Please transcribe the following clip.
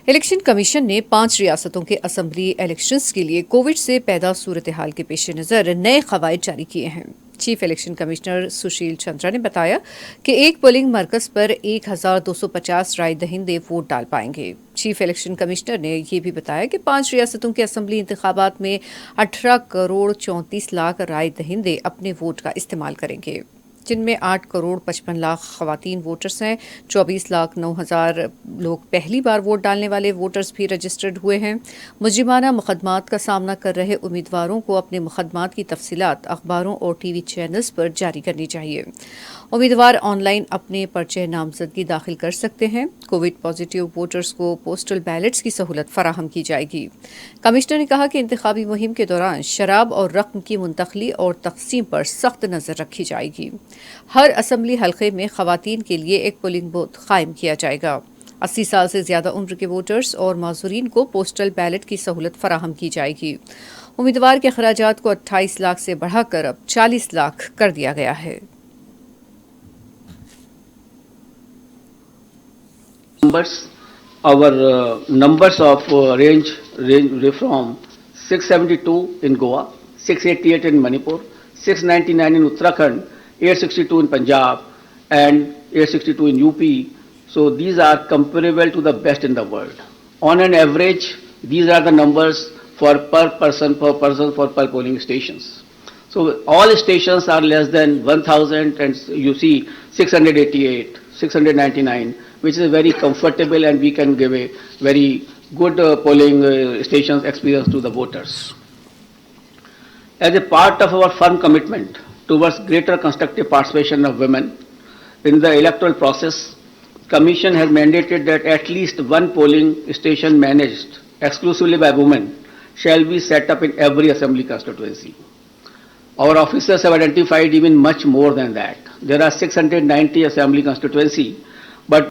Election commission نے 5 ریاستوں کے اسمبلی الیکشنز کے لیے کووڈ سے پیدا صورتحال کے پیش نظر نئے قواعد جاری کیے ہیں۔ Chief election commissioner Sushil Chandra نے بتایا کہ ایک پولنگ مرکز پر 1250 رائے دہندے ووٹ ڈال پائیں گے۔ چیف الیکشن کمشنر نے یہ بھی بتایا کہ 5 ریاستوں کے اسمبلی انتخابات میں 18 کروڑ 34 لاکھ رائے دہندے اپنے ووٹ کا استعمال کریں گے، جن میں 8 کروڑ 55 لاکھ خواتین ووٹرز ہیں۔ 24 لاکھ 9 ہزار لوگ پہلی بار ووٹ ڈالنے والے ووٹرز بھی رجسٹرڈ ہوئے ہیں۔ مجرمانہ مقدمات کا سامنا کر رہے امیدواروں کو اپنے مقدمات کی تفصیلات اخباروں اور ٹی وی چینلز پر جاری کرنی چاہیے۔ امیدوار آن لائن اپنے پرچہ نامزدگی داخل کر سکتے ہیں۔ کووڈ پازیٹیو ووٹرز کو پوسٹل بیلٹس کی سہولت فراہم کی جائے گی۔ کمشنر نے کہا کہ انتخابی مہم کے دوران شراب اور رقم کی منتقلی اور تقسیم پر سخت نظر رکھی جائے گی۔ ہر اسمبلی حلقے میں خواتین کے لیے ایک پولنگ بوتھ قائم کیا جائے گا۔ 80 سال سے زیادہ عمر کے ووٹرز اور معذورین کو پوسٹل بیلٹ کی سہولت فراہم کی جائے گی۔ امیدوار کے اخراجات کو 28 لاکھ سے بڑھا کر اب 40 لاکھ کر دیا گیا ہے۔ Our numbers of range from 672 in Goa, 688 in Manipur, 699 in Uttarakhand, 862 in Punjab, and 862 in UP. So these are comparable to the best in the world. On an average, these are the numbers for per person for per polling stations. So all stations are less than 1,000, and you see 688, 699, which is very comfortable, and we can give a very good polling stations experience to the voters. As a part of our firm commitment towards greater constructive participation of women in the electoral process, Commission has mandated that at least one polling station managed exclusively by women shall be set up in every assembly constituency. Our officers have identified even much more than that. There are 690 assembly constituency, but